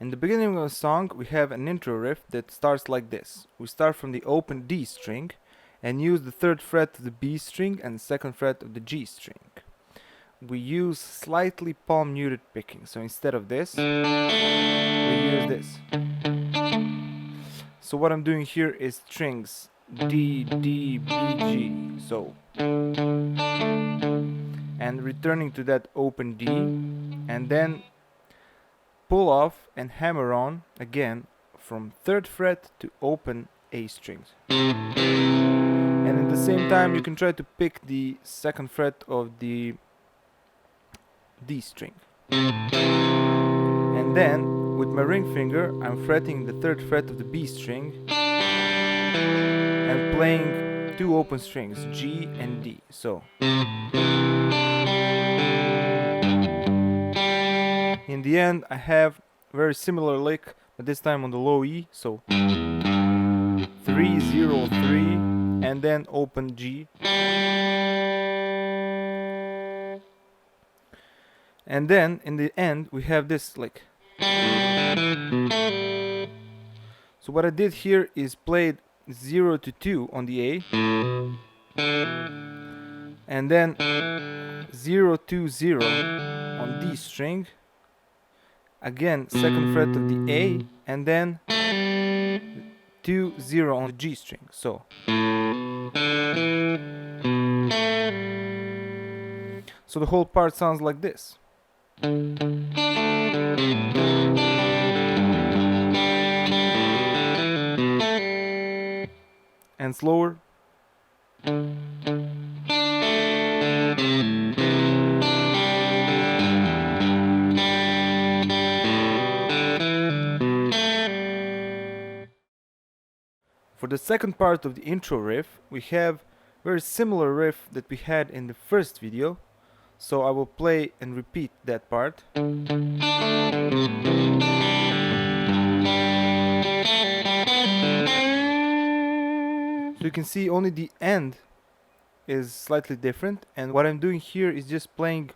In the beginning of the song, we have an intro riff that starts like this. We start from the open D string and use the 3rd fret of the B string and 2nd fret of the G string. We use slightly palm muted picking, so instead of this, we use this. So what I'm doing here is strings D, D, B, G, so. And returning to that open D, and then pull off and hammer on again from 3rd fret to open A strings. And at the same time you can try to pick the 2nd fret of the D string. And then with my ring finger I'm fretting the 3rd fret of the B string and playing 2 open strings, G and D. So in the end I have very similar lick, but this time on the low E, so 3, 0, 3, and then open G. And then in the end we have this lick. So what I did here is played 0 to 2 on the A, and then 0 to 0 on D string, again 2nd fret of the A, and then 2, 0 on the G string. So the whole part sounds like this. And slower. For the second part of the intro riff, we have very similar riff that we had in the first video, so I will play and repeat that part. So you can see only the end is slightly different, and what I'm doing here is just playing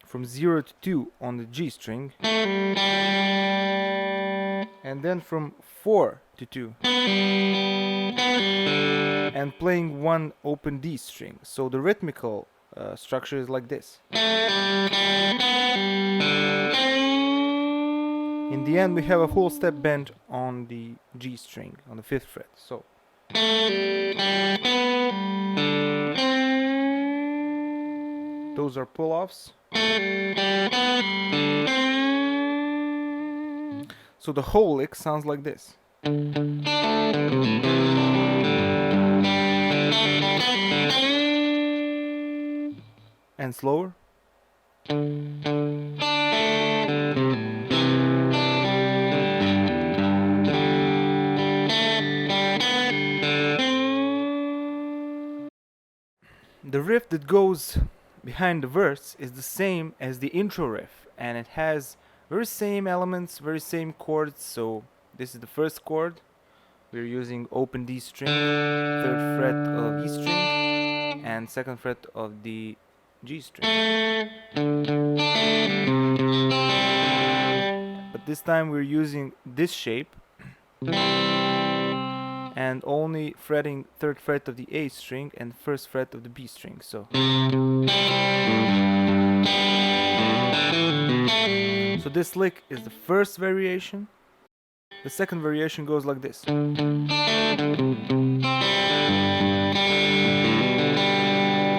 from 0 to 2 on the G string, and then from 4 to 2, and playing 1 open D string. So the rhythmical structure is like this. In the end we have a whole step bend on the G string on the 5th fret. So those are pull-offs. So the whole lick sounds like this. And slower. The riff that goes behind the verse is the same as the intro riff, and it has very same elements, very same chords. So this is the first chord. We're using open D string, 3rd fret of E string, and 2nd fret of the G string. But this time we're using this shape and only fretting 3rd fret of the A string and 1st fret of the B string. So this lick is the first variation. The second variation goes like this.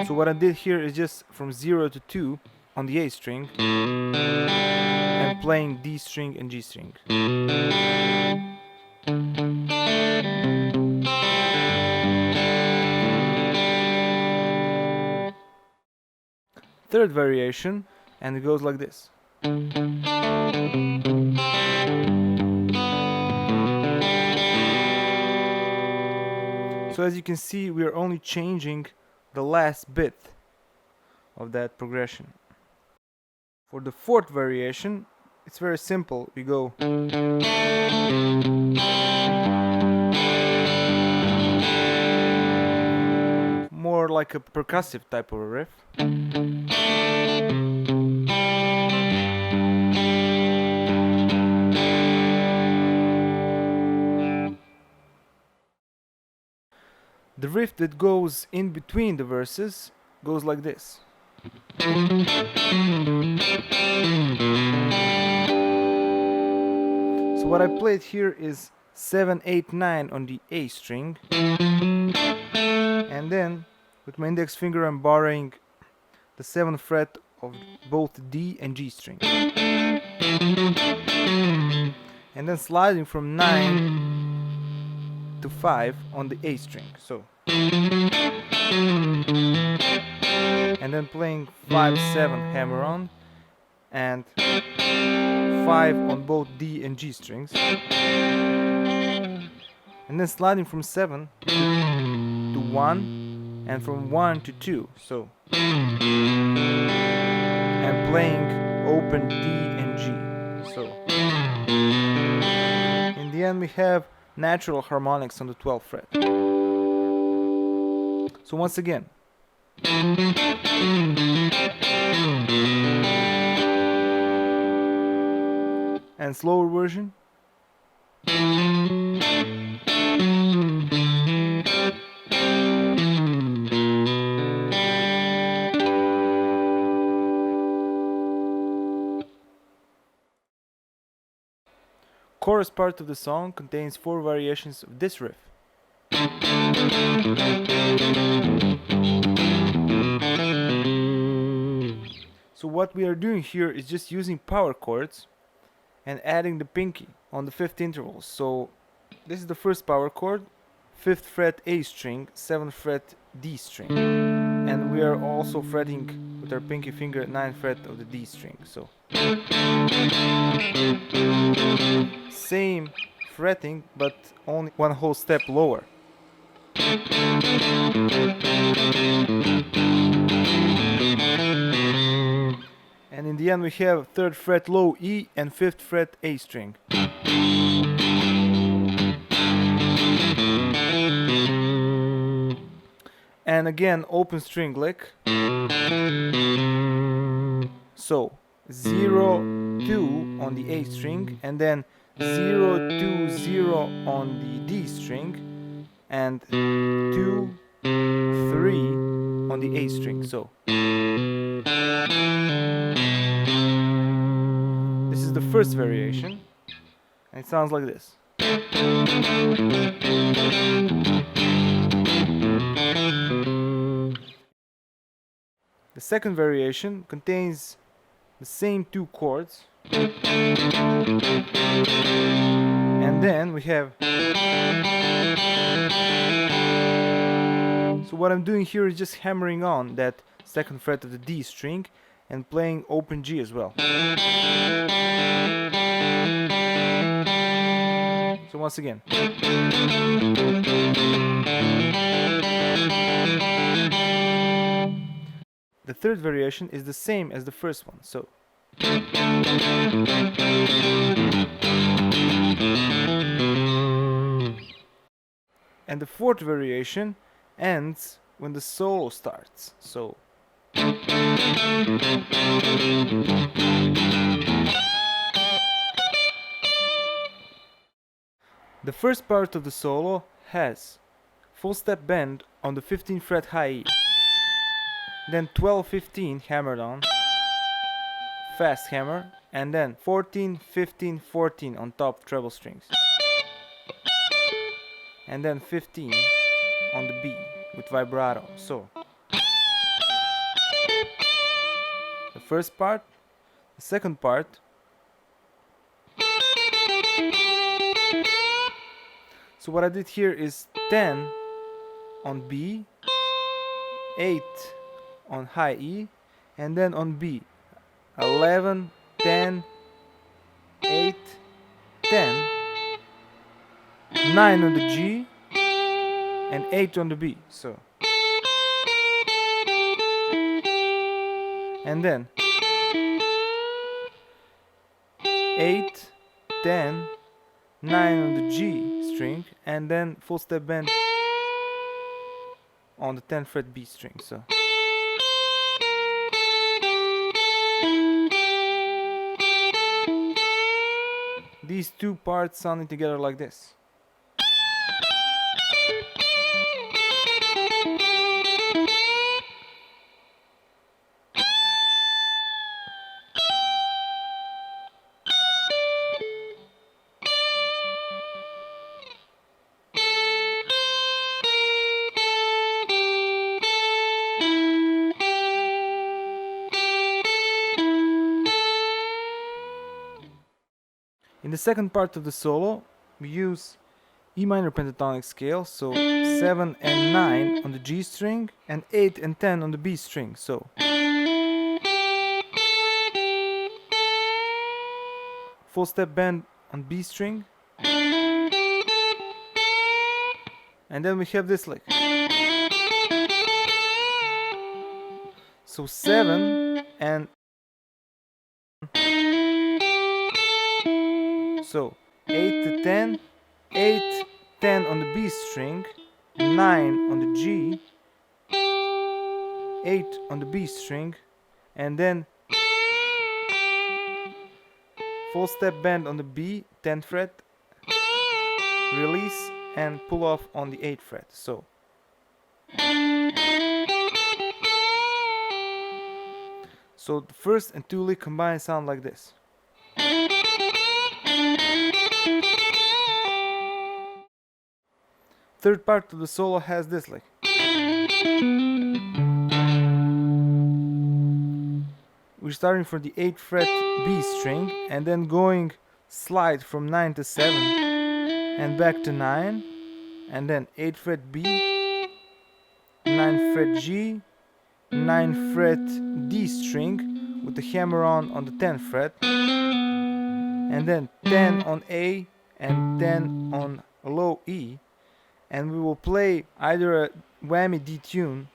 So what I did here is just from 0 to 2 on the A string and playing D string and G string. Third variation, and it goes like this. So as you can see, we are only changing the last bit of that progression. For the fourth variation, it's very simple. We go more like a percussive type of a riff. The riff that goes in between the verses goes like this. So what I played here is 7, 8, 9 on the A string, and then with my index finger I'm borrowing the 7th fret of both D and G string, and then sliding from 9 to 5 on the A string, so, and then playing 5, 7 hammer on and 5 on both D and G strings, and then sliding from 7 to 1 and from 1 to 2, so, and playing open D and G, so in the end we have natural harmonics on the 12th fret. So once again, and slower version. Chorus part of the song contains 4 variations of this riff. So what we are doing here is just using power chords and adding the pinky on the 5th interval. So this is the first power chord, 5th fret A string, 7th fret D string, and we are also fretting with our pinky finger at 9th fret of the D string. So same fretting, but only one whole step lower. And in the end we have 3rd fret low E and 5th fret A string. And again open string lick. So 0, 2 on the A string, and then 0, 2, 0 on the D string, and 2, 3 on the A string. So this is the first variation, and it sounds like this. The second variation contains the same 2 chords, and then we have, so what I'm doing here is just hammering on that 2nd fret of the D string and playing open G as well. So once again. The third variation is the same as the first one, so. And the fourth variation ends when the solo starts, so. The first part of the solo has full step bend on the 15th fret high E, then 12-15 hammered on, fast hammer, and then 14-15-14 on top treble strings, and then 15 on the B with vibrato. So the first part, the second part. So what I did here is 10 on B, 8 on high E, and then on B 11, 10, 8, 10, 9 on the G, and 8 on the B. So, and then 8, 10, 9 on the G string, and then full step bend on the 10th fret B string. So these two parts sounding together like this. In the second part of the solo, we use E minor pentatonic scale, so 7 and 9 on the G string and 8 and 10 on the B string. So full step bend on B string, and then we have this lick. So 7 and so 8 to 10, 8, 10 on the B string, 9 on the G, 8 on the B string, and then full step bend on the B, 10th fret, release and pull off on the 8th fret. So the first and two lick combined sound like this. Third part of the solo has this lick. We're starting from the 8th fret B string and then going slide from 9 to 7 and back to 9, and then 8th fret B, 9th fret G, 9th fret D string with the hammer on the 10th fret, and then 10 on A and 10 on low E, and we will play either a whammy D tune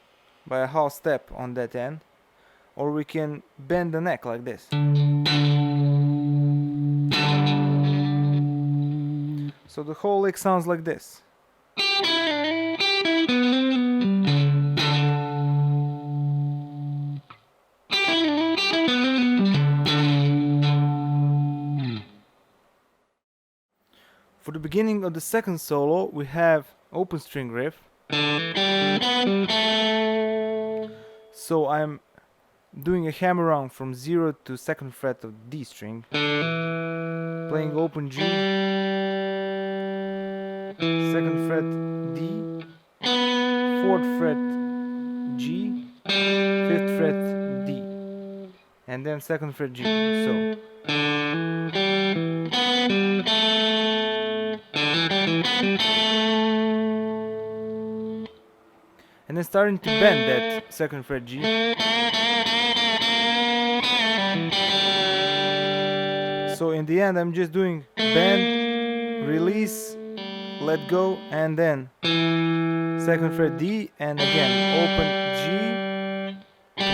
by a half step on that end, or we can bend the neck like this. So the whole lick sounds like this. For the beginning of the second solo, we have open string riff. So I'm doing a hammer on from 0 to 2nd fret of D string, playing open G, 2nd fret D, 4th fret G, 5th fret D, and then 2nd fret G. So and then starting to bend that 2nd fret G. So in the end I'm just doing bend, release, let go, and then 2nd fret D, and again open G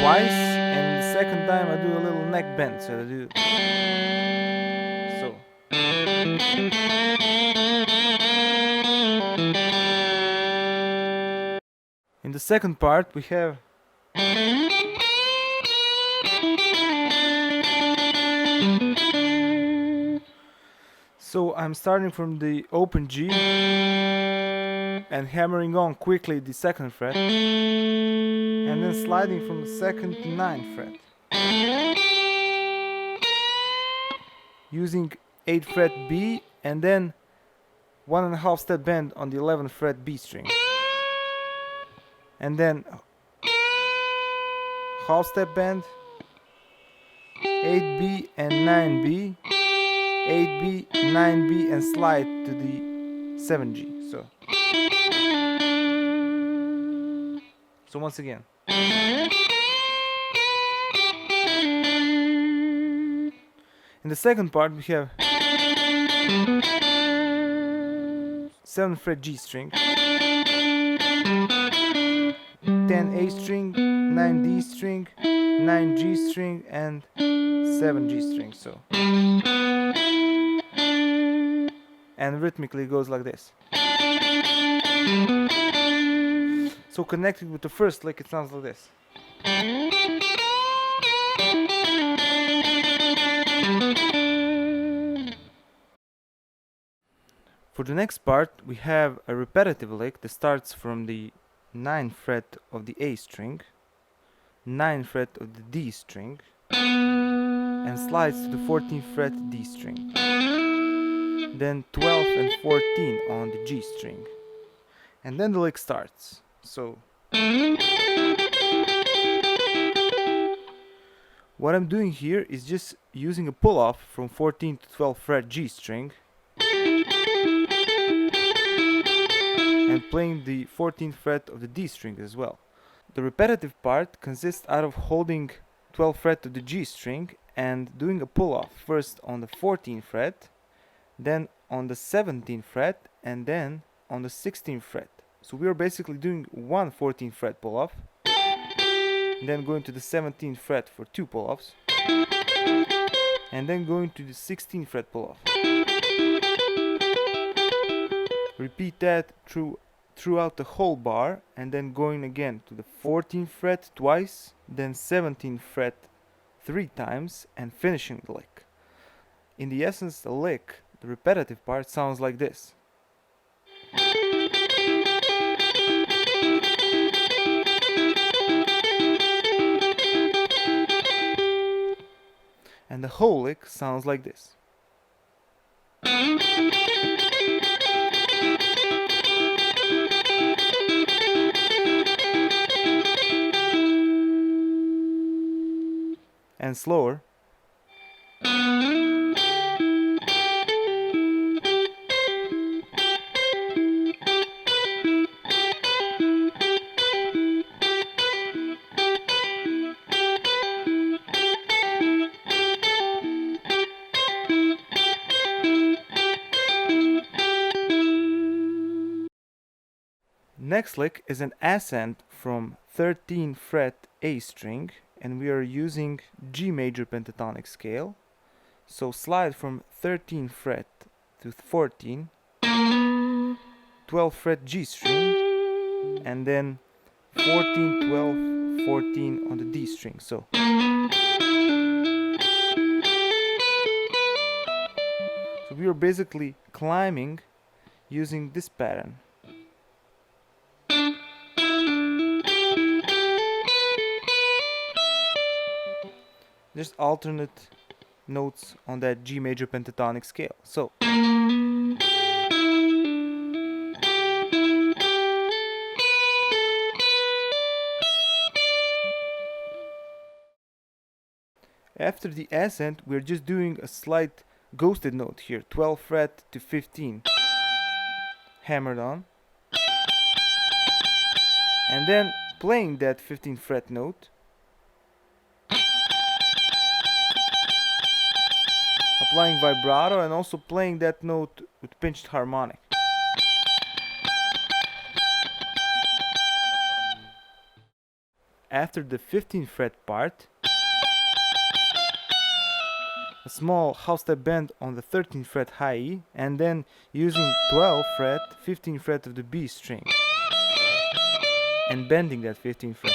twice, and the second time I do a little neck bend, so I do so. In the second part we have so I'm starting from the open G and hammering on quickly the 2nd fret, and then sliding from the 2nd to 9th fret, using 8th fret B, and then 1.5 step bend on the 11th fret B string, and then half step bend, 8B and 9B, 8B, 9B, and slide to the 7G. So once again. In the second part we have 7th fret G string, 10 A string, 9 D string, 9 G string, and 7 G string. So, and rhythmically goes like this. So connected with the first lick, it sounds like this. For the next part, we have a repetitive lick that starts from the 9th fret of the A string, 9th fret of the D string, and slides to the 14th fret D string. Then 12 and 14 on the G string. And then the lick starts. So What I'm doing here is just using a pull-off from 14 to 12 fret G string and playing the 14th fret of the D string as well. The repetitive part consists out of holding 12th fret of the G string and doing a pull-off first on the 14th fret, then on the 17th fret, and then on the 16th fret. So we are basically doing one 14th fret pull-off, then going to the 17th fret for two pull-offs, and then going to the 16th fret pull-off. Repeat that throughout the whole bar, and then going again to the 14th fret twice, then 17th fret 3 times, and finishing the lick. In the essence, the lick, the repetitive part, sounds like this. And the whole lick sounds like this. And slower. Next lick is an ascent from 13th fret A string, and we are using G major pentatonic scale. So slide from 13th fret to 14, 12th fret G string, and then 14, 12, 14 on the D string. So we are basically climbing using this pattern. Just alternate notes on that G major pentatonic scale. So after the ascent, we're just doing a slight ghosted note here, 12th fret to 15, hammered on, and then playing that 15th fret note, applying vibrato, and also playing that note with pinched harmonic. After the 15th fret part, a small half step bend on the 13th fret high E, and then using 12th fret, 15th fret of the B string, and bending that 15th fret.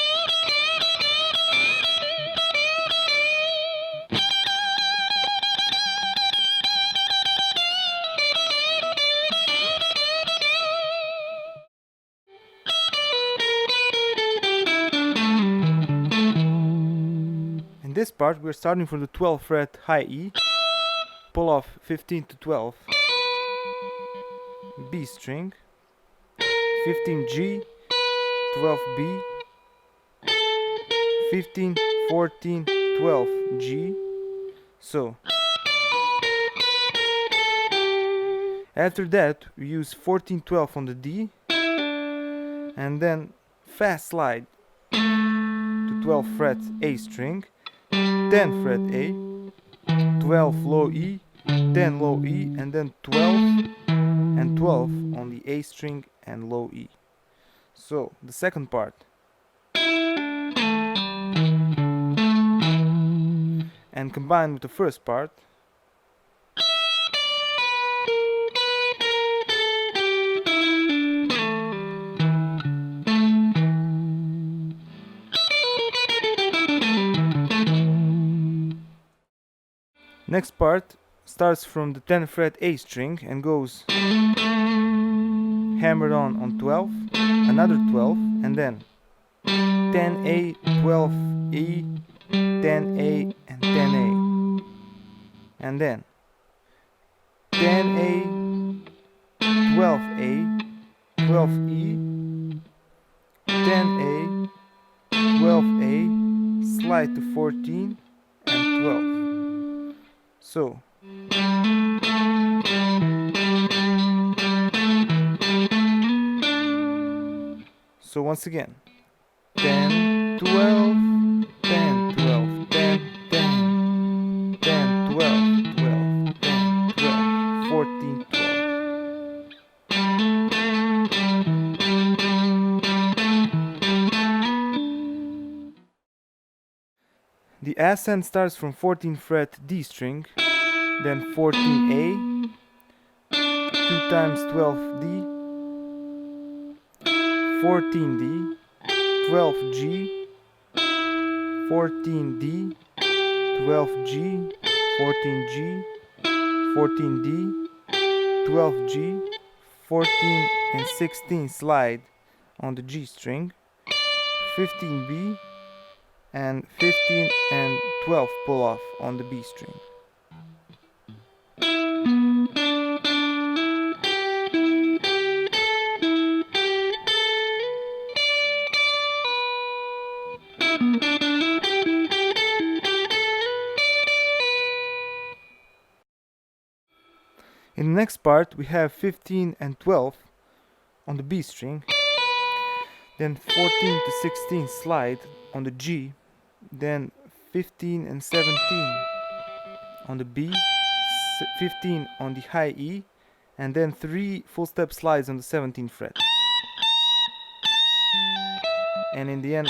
This part we're starting from the 12th fret high E, pull off 15 to 12, B string, 15 G, 12 B, 15, 14, 12 G. So after that we use 14, 12 on the D, and then fast slide to 12th fret A string, 10th fret A, 12 low E, 10 low E, and then 12 and 12 on the A string and low E. So the second part. And combined with the first part. Next part starts from the 10th fret A string and goes hammered on 12, another 12, and then 10A, 12E, 10A, and 10A, and then 10A, 12A, 12E, 10A, 12A, slide to 14, 12. So once again, 10, 12, 10, 12, 10, 10, 10, 12, 12, 10, 12, 14, 12. The ascent starts from 14th fret D string, then 14A, 2 times 12D, 14D, 12G, 14D, 12G, 14G, 14D, 12G, 14 and 16 slide on the G string, 15B, and 15 and 12 pull off on the B string. In the next part we have 15 and 12 on the B string, then 14 to 16 slide on the G, then 15 and 17 on the B, 15 on the high E, and then 3 full step slides on the 17th fret. And in the end,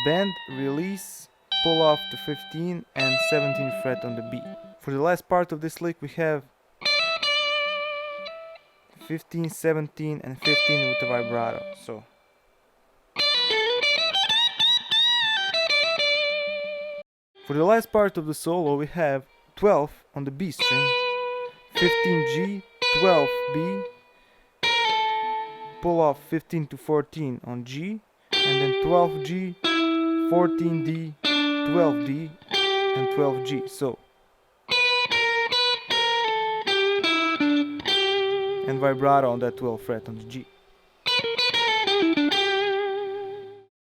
bend, release, pull off the 15 and 17th fret on the B. For the last part of this lick we have 15, 17 and 15 with the vibrato. So for the last part of the solo we have 12 on the B string, 15G, 12B, pull off 15 to 14 on G, and then 12G, 14D, 12D, and 12G. So, and vibrato on that 12th fret on the G.